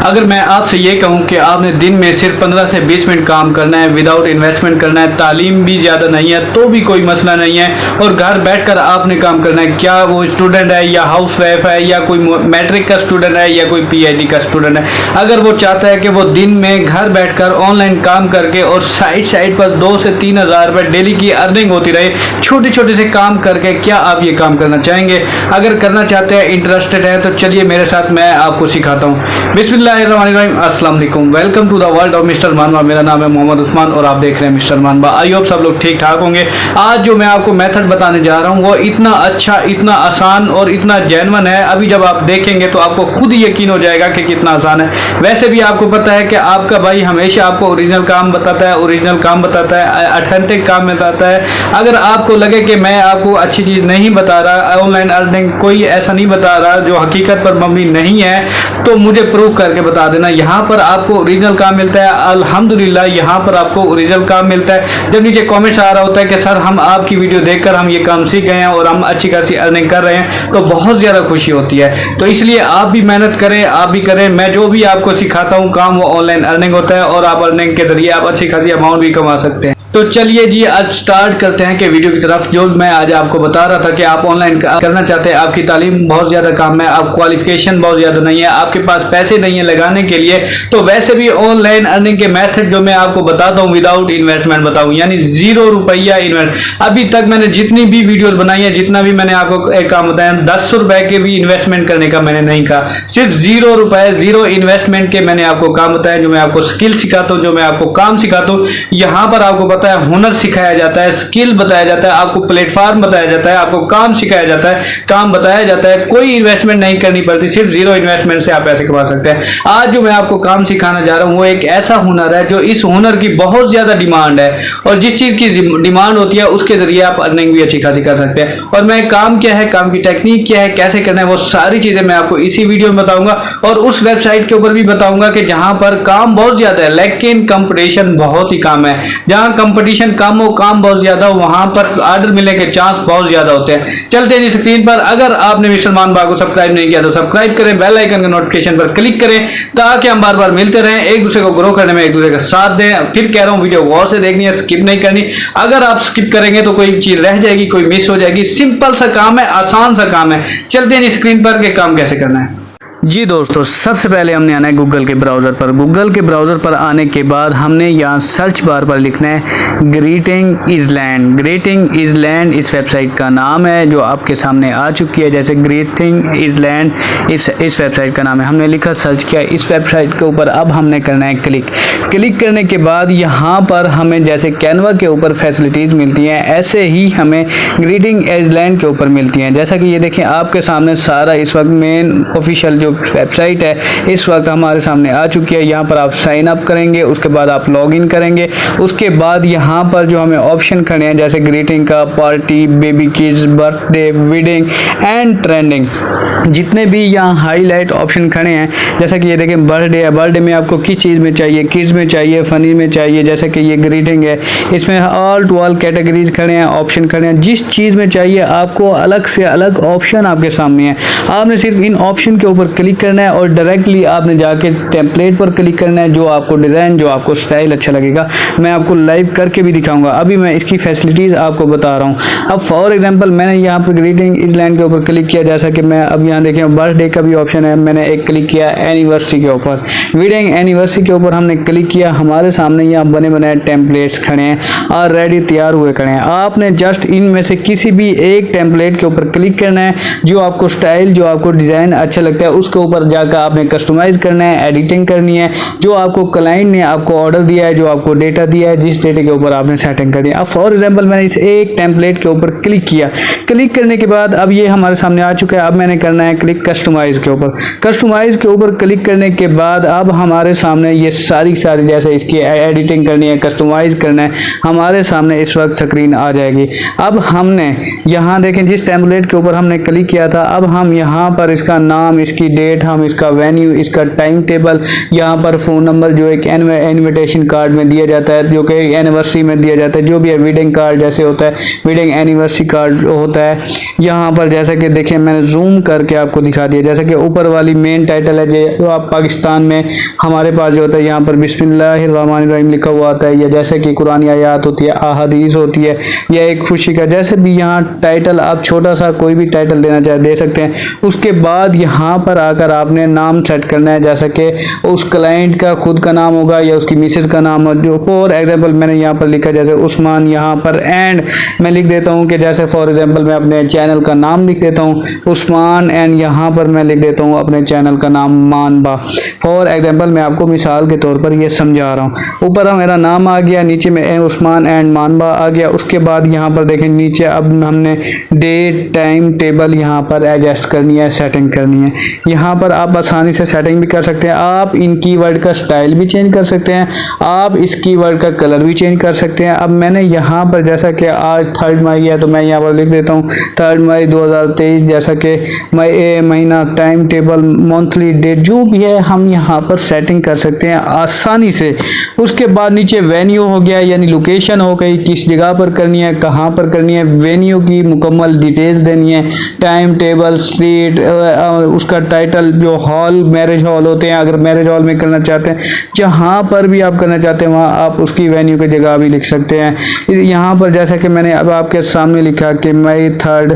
अगर मैं आपसे ये कहूँ कि आपने दिन में सिर्फ 15 से 20 मिनट काम करना है, विदाउट इन्वेस्टमेंट करना है, तालीम भी ज़्यादा नहीं है तो भी कोई मसला नहीं है, और घर बैठकर आपने काम करना है, क्या वो स्टूडेंट है या हाउस वाइफ है या कोई मैट्रिक का स्टूडेंट है या कोई PhD का स्टूडेंट है, अगर वो चाहता है कि वो दिन में घर बैठकर ऑनलाइन काम करके और साइड पर 2 से 3 हज़ार रुपये डेली की अर्निंग होती रहे छोटे छोटे से काम करके, क्या आप ये काम करना चाहेंगे? अगर करना चाहते हैं, इंटरेस्टेड है, तो चलिए मेरे साथ मैं आपको सिखाता हूँ। बिस्मिल्लाहिर्रहमानिर्रहीम, अस्सलाम वालेकुम, welcome to the world of mister Manava. मेरा नाम है मोहम्मद उस्मान और आप देख रहे हैं मिस्टर मानवा। आई होप सब लोग ठीक ठाक होंगे। आज जो मैं आपको मेथड बताने जा रहा हूँ वो इतना अच्छा, इतना आसान और इतना जेन्युइन है, अभी जब आप देखेंगे तो आपको खुद ही यकीन हो जाएगा कि कितना आसान है। वैसे भी आपको पता है कि आपका भाई हमेशा आपको ओरिजिनल काम बताता है, ऑथेंटिक काम बताता है। अगर आपको लगे कि मैं आपको अच्छी चीज़ नहीं बता रहा, ऑनलाइन अर्निंग कोई ऐसा नहीं बता रहा जो हकीकत पर मबनी नहीं है, तो मुझे प्रूव करके बता देना। यहाँ पर आपको ओरिजिनल काम मिलता है, अल्हम्दुलिल्लाह यहाँ पर आपको ओरिजिनल काम मिलता है। जब नीचे कमेंट्स आ रहा होता है कि सर हम आपकी वीडियो देखकर हम ये काम सीख गए हैं और हम अच्छी खासी अर्निंग कर रहे हैं, तो बहुत ज़्यादा खुशी होती है। तो इसलिए आप भी मेहनत करें, आप भी करें। मैं जो भी आपको सिखाता हूँ काम वो ऑनलाइन अर्निंग होता है और आप अर्निंग के जरिए आप अच्छी खासी अमाउंट भी कमा सकते हैं। तो चलिए जी आज स्टार्ट करते हैं कि वीडियो की तरफ। जो मैं आज आपको बता रहा था कि आप ऑनलाइन करना चाहते हैं, आपकी तालीम बहुत ज़्यादा कम है, आप क्वालिफिकेशन बहुत ज़्यादा नहीं है, आपके पास पैसे नहीं है लगाने के लिए, तो वैसे भी ऑनलाइन अर्निंग के मेथड जो मैं आपको बताता हूँ विदाउट इन्वेस्टमेंट बताऊँ, यानी 0 रुपया इन्वेस्ट। अभी तक मैंने जितनी भी वीडियोस बनाई है, जितना भी मैंने आपको एक काम बताया, 10 रुपए के भी इन्वेस्टमेंट करने का मैंने नहीं कहा, सिर्फ 0 रुपए 0 इन्वेस्टमेंट के मैंने आपको काम बताया। जो मैं आपको स्किल सिखाता हूँ, जो मैं आपको काम सिखाता हूँ, यहाँ पर आपको पता है हुनर सिखाया जाता है, स्किल बताया जाता है, आपको प्लेटफॉर्म बताया जाता है, आपको काम सिखाया जाता है, काम बताया जाता है, कोई इन्वेस्टमेंट नहीं करनी पड़ती, सिर्फ 0 इन्वेस्टमेंट से आप पैसे कमा सकते हैं। आज जो मैं आपको काम सिखाना जा रहा हूँ वो एक ऐसा हुनर है जो इस हुनर की बहुत ज्यादा डिमांड है, और जिस चीज की डिमांड होती है उसके जरिए आप अर्निंग भी अच्छी खासी कर सकते हैं। और मैं काम क्या है, काम की टेक्निक क्या है, कैसे करना है, वो सारी चीजें मैं आपको इसी वीडियो में बताऊंगा, और उस वेबसाइट के ऊपर भी बताऊंगा कि जहां पर काम बहुत ज्यादा है लेकिन कंपटीशन बहुत ही कम है। जहां कंपटीशन कम हो, काम बहुत ज्यादा हो, वहां पर ऑर्डर मिलने के चांस बहुत ज्यादा होते हैं। चलते हैं स्क्रीन पर। अगर आपने मिस्टर मानवा को सब्सक्राइब नहीं किया तो सब्सक्राइब करें, बेल आइकन के नोटिफिकेशन पर क्लिक करें ताकि हम बार बार मिलते रहें, एक दूसरे को ग्रो करने में एक दूसरे का साथ दें। फिर कह रहा हूं वीडियो गौर से देखनी है, स्किप नहीं करनी। अगर आप स्किप करेंगे तो कोई चीज रह जाएगी, कोई मिस हो जाएगी। सिंपल सा काम है, आसान सा काम है। चलते हैं स्क्रीन पर कि काम कैसे करना है। जी दोस्तों, सबसे पहले हमने आना है गूगल के ब्राउज़र पर। गूगल के ब्राउज़र पर आने के बाद हमने यहाँ सर्च बार पर लिखना है greeting is land. Greeting is land इस वेबसाइट का नाम है जो आपके सामने आ चुकी है। जैसे ग्रीटिंग इज़ लैंड इस वेबसाइट का नाम है, हमने लिखा, सर्च किया। इस वेबसाइट के ऊपर अब हमने करना है क्लिक। क्लिक करने के बाद यहाँ पर हमें जैसे कैनवा के ऊपर फैसिलिटीज़ मिलती हैं, ऐसे ही हमें ग्रीटिंग इज़ लैंड के ऊपर मिलती हैं। जैसा कि ये देखें आपके सामने सारा इस वक्त मेन ऑफिशियल जो वेबसाइट है इस वक्त हमारे सामने आ चुकी है। यहाँ पर आप साइन अप करेंगे, उसके बाद आप लॉग इन करेंगे, उसके बाद यहाँ पर जो हमें ऑप्शन खड़े हैं जैसे ग्रीटिंग का, party, baby kids, birthday, wedding and trending, जितने भी यहाँ हाईलाइट ऑप्शन खड़े हैं, जैसा कि ये देखें बर्थडे है, बर्थडे में आपको किस चीज़ में चाहिए, किड्स में चाहिए, फनी में चाहिए, जैसे कि ये ग्रीटिंग है, इसमें ऑल टू ऑल कैटेगरीज खड़े हैं, ऑप्शन खड़े हैं। जिस चीज़ में चाहिए आपको अलग से अलग ऑप्शन आपके सामने है, आपने सिर्फ इन ऑप्शन के ऊपर क्लिक करना है और डायरेक्टली आपने जाके टेम्पलेट पर क्लिक करना है। जो आपको डिज़ाइन, जो आपको स्टाइल अच्छा लगेगा, मैं आपको लाइव करके भी दिखाऊंगा। अभी मैं इसकी फैसिलिटीज़ आपको बता रहा हूँ। अब फॉर एग्जांपल मैंने यहाँ पर ग्रीटिंग इज़ लैंड के ऊपर क्लिक किया, जैसा कि मैं अब यहाँ देखें बर्थडे का भी ऑप्शन है, मैंने एक क्लिक किया। एनिवर्सरी के ऊपर, वेडिंग एनिवर्सरी के ऊपर हमने क्लिक किया। हमारे सामने यहाँ बने बनाए टेम्पलेट्स खड़े हैं और रेडी तैयार हुए खड़े हैं। आपने जस्ट इनमें से किसी भी एक टेम्पलेट के ऊपर क्लिक करना है, जो आपको स्टाइल, जो आपको डिज़ाइन अच्छा लगता है उसके ऊपर जाकर आपने कस्टमाइज करना है, एडिटिंग करनी है, जो आपको क्लाइंट ने आपको ऑर्डर दिया है, जो आपको डेटा दिया है, जिस डेटे के ऊपर आपने सेटिंग करनी है। अब फॉर एग्जांपल मैंने इस एक टेम्पलेट के ऊपर क्लिक किया। क्लिक करने के बाद अब ये हमारे सामने आ चुका है। अब मैंने करना है क्लिक कस्टमाइज के ऊपर। कस्टमाइज के ऊपर क्लिक करने के बाद अब हमारे सामने ये सारी जैसे इसकी एडिटिंग करनी है, कस्टमाइज करना है, हमारे सामने इस वक्त स्क्रीन आ जाएगी। अब हमने यहाँ देखें जिस टेम्पलेट के ऊपर हमने क्लिक किया था, अब हम यहाँ पर इसका नाम, इसकी डेट, हम इसका वेन्यू, इसका टाइम टेबल, यहाँ पर फ़ोन नंबर जो एक इनविटेशन कार्ड में दिया जाता है, जो कि एनिवर्सरी में दिया जाता है, जो भी है वेडिंग कार्ड जैसे होता है, वेडिंग एनिवर्सरी कार्ड होता है। यहाँ पर जैसा कि देखिए मैंने जूम करके आपको दिखा दिया, जैसा कि ऊपर वाली मेन टाइटल है जो आप पाकिस्तान में हमारे पास जो होता है यहाँ पर बिस्मिल्लाहिर्रहमानिर्रहीम लिखा हुआ आता है, या जैसे कि कुरानी आयत होती है, अहादीस होती है, या एक खुशी का, जैसे भी यहाँ टाइटल आप छोटा सा कोई भी टाइटल देना चाहे दे सकते हैं। उसके बाद यहाँ पर आकर आपने नाम सेट करना है, जैसा कि उस क्लाइंट का खुद का नाम होगा या उसकी मिसेज का नाम हो। जो फॉर एग्जांपल मैंने यहाँ पर लिखा जैसे उस्मान, यहाँ पर एंड मैं लिख देता हूँ कि जैसे फॉर एग्जांपल मैं अपने चैनल का नाम लिख देता हूँ उस्मान, एंड यहाँ पर मैं लिख देता हूँ अपने चैनल का नाम मानबा। फॉर एग्जांपल मैं आपको मिसाल के तौर पर ये समझा रहा हूँ। ऊपर मेरा नाम आ गया, नीचे में उस्मान एंड मानबा आ गया। उसके बाद यहाँ पर देखें नीचे अब हमने डेट टाइम टेबल यहाँ पर एडजस्ट करनी है, सेटिंग करनी है। यहाँ पर आप आसानी से सेटिंग भी कर सकते हैं। आप इन कीवर्ड का स्टाइल भी चेंज कर सकते हैं, आप इस कीवर्ड का कलर भी चेंज कर सकते हैं। अब मैंने यहाँ पर जैसा कि आज 3 मई है तो मैं यहाँ पर लिख देता हूँ 3 मई 2023, जैसा कि महीना, टाइम टेबल, मंथली डेट, जो भी है हम यहाँ पर सेटिंग कर सकते हैं आसानी से। उसके बाद नीचे वेन्यू हो गया, यानी लोकेशन हो गई, किस जगह पर करनी है, कहाँ पर करनी है, वेन्यू की मुकम्मल डिटेल्स देनी है, टाइम टेबल, स्ट्रीट, उसका टाइटल, जो हॉल, मैरिज हॉल होते हैं, अगर मैरिज हॉल में करना चाहते हैं, जहाँ पर भी आप करना चाहते हैं वहाँ आप उसकी वेन्यू की जगह भी लिख सकते हैं। यहाँ पर जैसा कि मैंने अब आपके सामने लिखा कि मई 3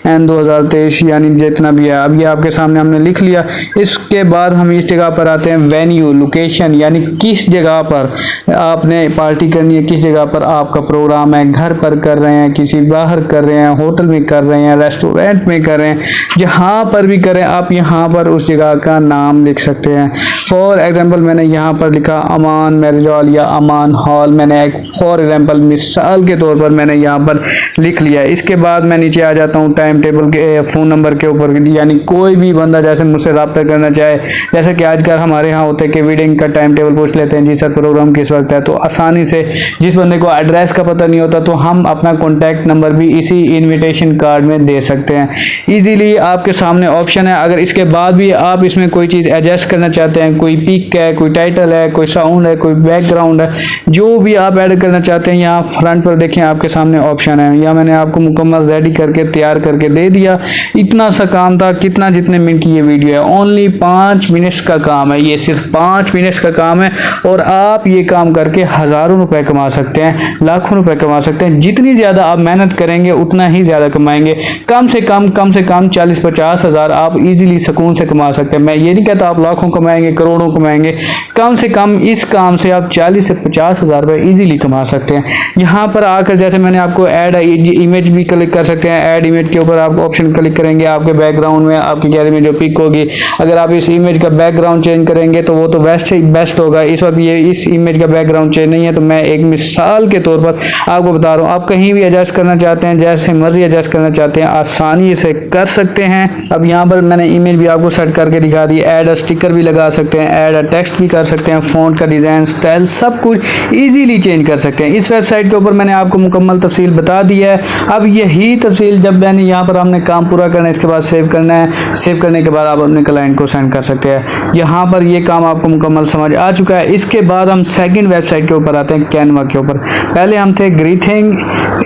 एंड 2023, यानी जितना भी है अब ये आपके सामने हमने लिख लिया। इसके बाद हम इस जगह पर आते हैं वेन्यू, लोकेशन, यानी किस जगह पर आपने पार्टी करनी है, किस जगह पर आपका प्रोग्राम है, घर पर कर रहे हैं, किसी बाहर कर रहे हैं, होटल में कर रहे हैं, रेस्टोरेंट में कर रहे हैं, जहाँ पर भी करें आप यहाँ पर उस जगह का नाम लिख सकते हैं। फॉर एग्जांपल मैंने यहाँ पर लिखा अमान मैरिज हॉल या अमान हॉल, मैंने एक फॉर एग्जांपल मिसाल के तौर पर मैंने यहाँ पर लिख लिया। इसके बाद मैं नीचे आ जाता हूँ टाइम टेबल के, फ़ोन नंबर के ऊपर, यानी कोई भी बंदा जैसे मुझसे रब्ता करना चाहे, जैसे कि आजकल हमारे यहाँ होते हैं कि वेडिंग का टाइम टेबल पूछ लेते हैं, जी सर प्रोग्राम किस वक्त है, तो आसानी से जिस बंदे को एड्रेस का पता नहीं होता तो हम अपना कॉन्टैक्ट नंबर भी इसी इनविटेशन कार्ड में दे सकते हैं। इजीली आपके सामने ऑप्शन है। अगर इसके बाद भी आप इसमें कोई चीज़ एडजस्ट करना चाहते हैं, कोई पिक है, कोई टाइटल है, कोई साउंड है, कोई बैकग्राउंड है, जो भी आप ऐड करना चाहते हैं, यहाँ फ्रंट पर देखें आपके सामने ऑप्शन है। यहाँ मैंने आपको मुकम्मल रेडी करके तैयार करके दे दिया। इतना सा काम था, कितना जितने मिनट की ये वीडियो है, ओनली 5 मिनट्स का काम है, ये सिर्फ 5 मिनट्स का काम है और आप ये काम करके हज़ारों रुपए कमा सकते हैं, लाखों रुपए कमा सकते हैं। जितनी ज़्यादा आप मेहनत करेंगे उतना ही ज़्यादा कमाएंगे। कम से कम 40-50 हज़ार आप इजीली सुकून से कमा सकते हैं। मैं ये नहीं कहता आप लाखों कमाएंगे, करोड़ों कमाएंगे, कम से कम इस काम से आप 40 से 50 हज़ार रुपये ईजिली कमा सकते हैं। यहाँ पर आकर जैसे मैंने आपको ऐड इमेज भी क्लिक कर सकते हैं। ऐड इमेज के ऊपर आप ऑप्शन क्लिक करेंगे, आपके बैकग्राउंड में आपकी गैलरी में जो पिक होगी, अगर आप इस इमेज का बैकग्राउंड चेंज करेंगे तो वो तो बेस्ट होगा। इस वक्त ये इस इमेज का बैकग्राउंड चेंज नहीं है, तो मैं एक मिसाल के तौर पर आपको बता रहा हूँ। आप कहीं भी एडजस्ट करना चाहते हैं, जैसे मर्जी एडजस्ट करना चाहते हैं, आसानी से कर सकते हैं। अब यहाँ पर मैंने इमेज भी आपको सेट करके दिखा दी। ऐड अ स्टिकर भी लगा सकते हैं, ऐड अ टेक्स्ट भी कर सकते हैं, फ़ॉन्ट का डिज़ाइन, स्टाइल, सब कुछ ईजीली चेंज कर सकते हैं। इस वेबसाइट के ऊपर मैंने आपको मुकम्मल तफसील बता दी है। अब यही तफसील जब मैंने यहाँ पर हमने काम पूरा करना है, इसके बाद सेव करना है। सेव करने के बाद आप अपने क्लाइंट को सेंड कर सकते हैं। यहाँ पर ये काम आपको मुकम्मल समझ आ चुका है। इसके बाद हम सेकंड वेबसाइट के ऊपर आते हैं, कैनवा के ऊपर। पहले हम थे ग्रीथिंग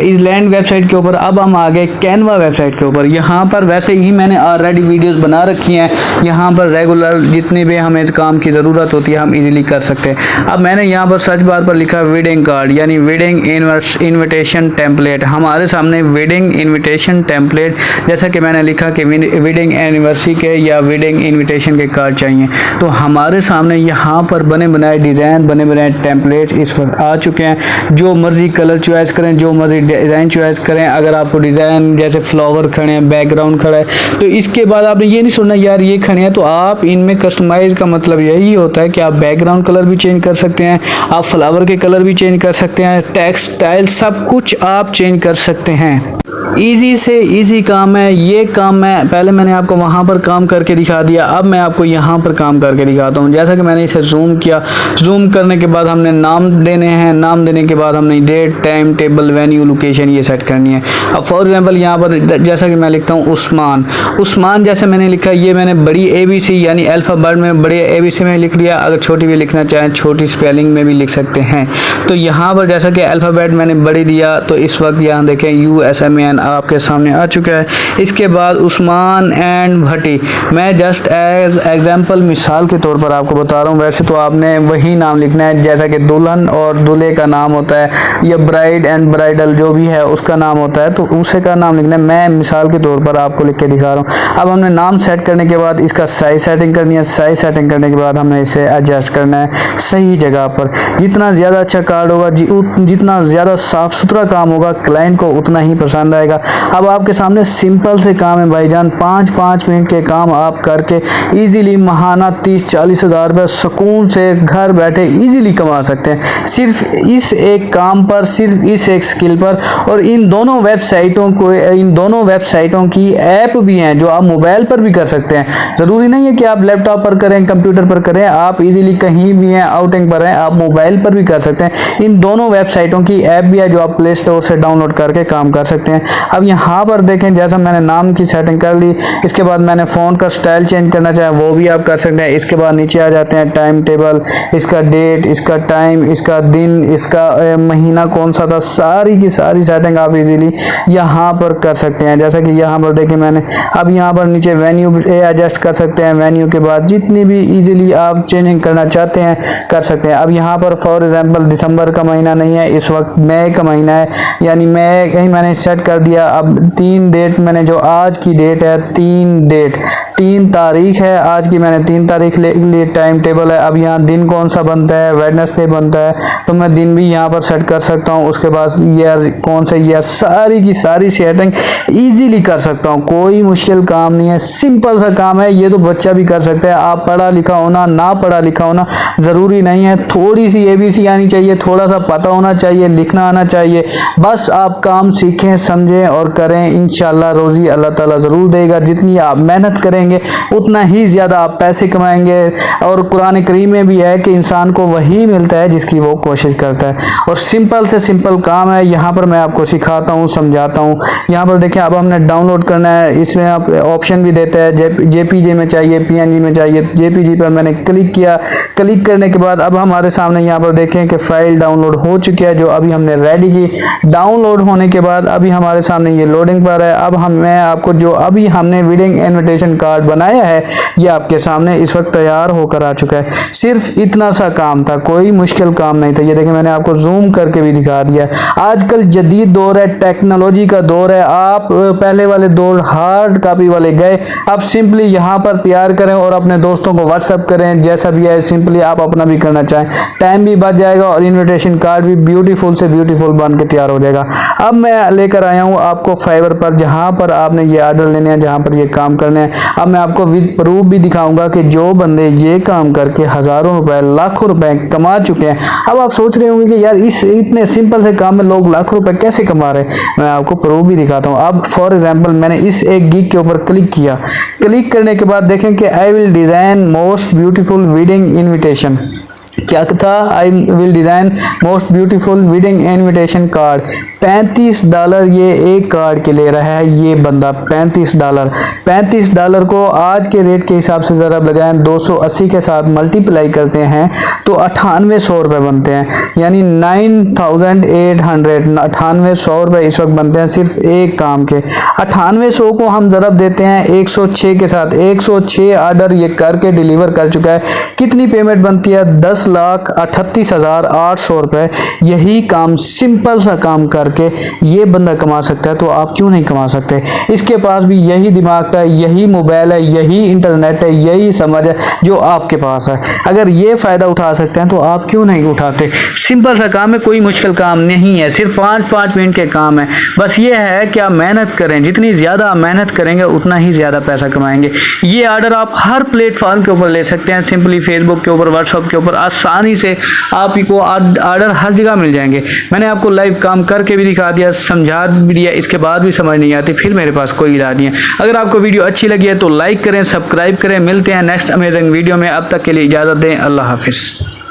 इसलैंड वेबसाइट के ऊपर, अब हम आ गए कैनवा वेबसाइट के ऊपर। यहाँ पर वैसे ही मैंने ऑलरेडी वीडियोस बना रखी हैं। यहाँ पर रेगुलर जितने भी हमें काम की ज़रूरत होती है हम इजीली कर सकते हैं। अब मैंने यहाँ पर सर्च बार पर लिखा वेडिंग कार्ड, यानी वेडिंग इनविटेशन टेम्पलेट। हमारे सामने वेडिंग इनविटेशन टेम्पलेट, जैसा कि मैंने लिखा कि वेडिंग एनिवर्सरी के या वेडिंग इनविटेशन के कार्ड चाहिए, तो हमारे सामने यहाँ पर बने बनाए डिज़ाइन, बने बनाए टेम्पलेट इस वक्त आ चुके हैं। जो मर्जी कलर चॉइस करें, जो मर्जी डिज़ाइन चॉइस करें। अगर आपको डिज़ाइन जैसे फ्लावर खड़े हैं, बैकग्राउंड खड़ा है, तो इसके बाद आपने ये नहीं सुनना यार ये खड़े हैं, तो आप इनमें कस्टमाइज का मतलब यही होता है कि आप बैकग्राउंड कलर भी चेंज कर सकते हैं, आप फ्लावर के कलर भी चेंज कर सकते हैं, टेक्स्ट स्टाइल सब कुछ आप चेंज कर सकते हैं। इजी से इजी काम है ये काम। मैंने आपको वहाँ पर काम करके दिखा दिया, अब मैं आपको यहाँ पर काम करके दिखाता हूँ। जैसा कि मैंने इसे जूम किया, जूम करने के बाद हमने नाम देने हैं, नाम देने के बाद हमने date, time, table, venue, location ये सेट करनी है। अब फॉर एग्जांपल यहाँ पर जैसा कि मैं लिखता हूँ उस्मान जैसे मैंने लिखा, ये मैंने बड़ी ABC यानी अल्फ़ाबेट में बड़े ABC में लिख लिया। अगर छोटी भी लिखना चाहें छोटी स्पेलिंग में भी लिख सकते हैं। तो यहाँ पर जैसा कि अल्फ़ाबेट मैंने बड़ी दिया, तो इस वक्त यहाँ देखें USMAN आपके सामने आ चुका है। इसके बाद उस्मान एंड भट्टी, मैं जस्ट एज एग्जाम्पल मिसाल के तौर पर आपको बता रहा हूँ। वैसे तो आपने वही नाम लिखना है जैसा कि दुल्हन और दूल्हे का नाम होता है, या ब्राइड एंड ब्राइडल जो भी है उसका नाम होता है, तो उसे का नाम लिखना है। मैं मिसाल के तौर पर आपको लिख के दिखा रहा हूँ। अब हमने नाम सेट करने के बाद इसका साइज सेटिंग करनी है। साइज सेटिंग करने के बाद हमने इसे एडजस्ट करना है सही जगह पर। जितना ज़्यादा अच्छा कार्ड होगा, जितना ज़्यादा साफ सुथरा काम होगा, क्लाइंट को उतना ही पसंद आएगा। अब आपके सामने सिंपल से काम है भाईजान, 5-5 मिनट के काम आप करके इजीली महाना 30-40 हज़ार रुपये सुकून से घर बैठे इजीली कमा सकते हैं, सिर्फ इस एक काम पर, सिर्फ इस एक स्किल पर। और इन दोनों वेबसाइटों की ऐप भी हैं जो आप मोबाइल पर भी कर सकते हैं। ज़रूरी नहीं है कि आप लैपटॉप पर करें, कंप्यूटर पर करें, आप इजीली कहीं भी हैं, आउटिंग पर हैं, आप मोबाइल पर भी कर सकते हैं। इन दोनों वेबसाइटों की ऐप भी है जो आप प्ले स्टोर से डाउनलोड करके काम कर सकते हैं। अब यहाँ पर देखें, जैसा मैंने नाम की सेटिंग कर ली, इसके बाद मैंने फ़ोन का स्टाइल चेंज करना चाहे वो भी आप कर सकते हैं। इसके बाद नीचे आ जाते हैं टाइम टेबल, इसका डेट, इसका टाइम, इसका दिन, इसका महीना कौन सा था, सारी की सारी सेटिंग आप इजीली यहाँ पर कर सकते हैं। जैसा कि यहाँ पर देखिए मैंने अब यहाँ पर नीचे वेन्यू एडजस्ट कर सकते हैं। वेन्यू के बाद जितनी भी इजीली आप चेंजिंग करना चाहते हैं कर सकते हैं। अब यहाँ पर फॉर एग्जांपल दिसंबर का महीना नहीं है, इस वक्त मई का महीना है, यानी मई कहीं मैंने सेट कर दिया। अब 3 डेट मैंने, जो आज की डेट है 3 तारीख है आज की, मैंने 3 तारीख ले ली। टाइम टेबल है, अब यहाँ दिन कौन सा बनता है, वेडनेसडे बनता है, तो मैं दिन भी यहाँ पर सेट कर सकता हूँ। उसके बाद ईयर कौन सा ईयर, सारी की सारी सेटिंग इजीली कर सकता हूँ। कोई मुश्किल काम नहीं है, सिंपल सा काम है। ये तो बच्चा भी कर सकता है, आप पढ़ा लिखा होना ना पढ़ा लिखा होना ज़रूरी नहीं है। थोड़ी सी ABC आनी चाहिए, थोड़ा सा पता होना चाहिए, लिखना आना चाहिए। बस आप काम सीखें, समझें और करें, इंशाल्लाह रोज़ी अल्लाह ताला ज़रूर देगा। जितनी आप मेहनत करेंगे उतना ही ज़्यादा आप पैसे कमाएंगे। और कुरान करीम में भी है कि इंसान को वही मिलता है जिसकी वो कोशिश करता है। और सिंपल से सिंपल काम है, यहाँ पर मैं आपको सिखाता हूँ, समझाता हूँ। यहाँ पर देखें, अब हमने डाउनलोड करना है, इसमें आप ऑप्शन भी देते हैं, JPG में चाहिए, PNG में चाहिए। JPG पर मैंने क्लिक किया। क्लिक करने के बाद अब हमारे सामने यहाँ पर देखें कि फाइल डाउनलोड हो चुकी है, जो अभी हमने रेडी की। डाउनलोड होने के बाद अभी हमारे सामने ये लोडिंग पर है। अब मैं आपको जो अभी हमने वेडिंग इनविटेशन कार्ड बनाया है, ये आपके सामने इस वक्त तैयार होकर आ चुका है। सिर्फ इतना सा काम था, कोई मुश्किल काम नहीं था। ये देखें, मैंने आपको जूम करके भी दिखा दिया। आजकल जदीद दौर है, टेक्नोलॉजी का दौर है। आप पहले वाले दौर हार्ड कॉपी वाले गए, अब सिंपली यहाँ पर तैयार करें और अपने दोस्तों को व्हाट्सएप करें। जैसा भी है सिंपली आप अपना भी करना चाहें, टाइम भी बच जाएगा और इनविटेशन कार्ड भी ब्यूटीफुल से ब्यूटीफुल बन के तैयार हो जाएगा। अब मैं लेकर आया हूँ आपको फाइवर पर, जहाँ पर आपने ये ऑर्डर लेने हैं, जहाँ पर ये काम करने हैं। अब मैं आपको विद प्रूफ भी दिखाऊंगा कि जो बंदे ये काम करके हज़ारों रुपए, लाखों रुपए कमा चुके हैं। अब आप सोच रहे होंगे कि यार इस इतने सिंपल से काम में लोग लाखों रुपए कैसे कमा रहे हैं, मैं आपको प्रूफ भी दिखाता हूँ। अब फॉर एग्जांपल मैंने इस एक गिग के ऊपर क्लिक किया। क्लिक करने के बाद देखें कि I will design most beautiful wedding invitation, क्या था, I will design most beautiful wedding invitation card. $35 ये एक कार्ड के ले रहा है ये बंदा। $35 को आज के रेट के हिसाब से ज़रा लगाएं, 280 के साथ मल्टीप्लाई करते हैं तो 9800 रुपये बनते हैं, यानी 9800 9800 रुपये इस वक्त बनते हैं सिर्फ एक काम के। 9800 को हम ज़रब देते हैं 106 के साथ, 106 ऑर्डर ये करके डिलीवर कर चुका है। कितनी पेमेंट बनती है, 10,38,800 रुपये। यही काम, सिंपल सा काम करके ये बंदा कमा सकता है, तो आप क्यों नहीं कमा सकते। इसके पास भी यही दिमाग है, यही मोबाइल है, यही इंटरनेट है, यही समझ है जो आपके पास है। अगर ये फ़ायदा उठा सकते हैं तो आप क्यों नहीं उठाते। सिंपल सा काम है, कोई मुश्किल काम नहीं है, सिर्फ 5-5 मिनट के काम है। बस ये है कि आप मेहनत करें, जितनी ज़्यादा मेहनत करेंगे उतना ही ज़्यादा पैसा कमाएंगे। ये ऑर्डर आप हर प्लेटफॉर्म के ऊपर ले सकते हैं, सिंपली फेसबुक के ऊपर, व्हाट्सएप के ऊपर आसानी से आपको ऑर्डर हर जगह मिल जाएंगे। मैंने आपको लाइव काम करके भी दिखा दिया, समझा भी दिया, इसके बाद भी समझ नहीं आती फिर मेरे पास कोई इलाज नहीं है। अगर आपको वीडियो अच्छी लगी है तो लाइक करें, सब्सक्राइब करें। मिलते हैं नेक्स्ट अमेजिंग वीडियो में, अब तक के लिए इजाज़त दें। अल्लाह हाफिज़।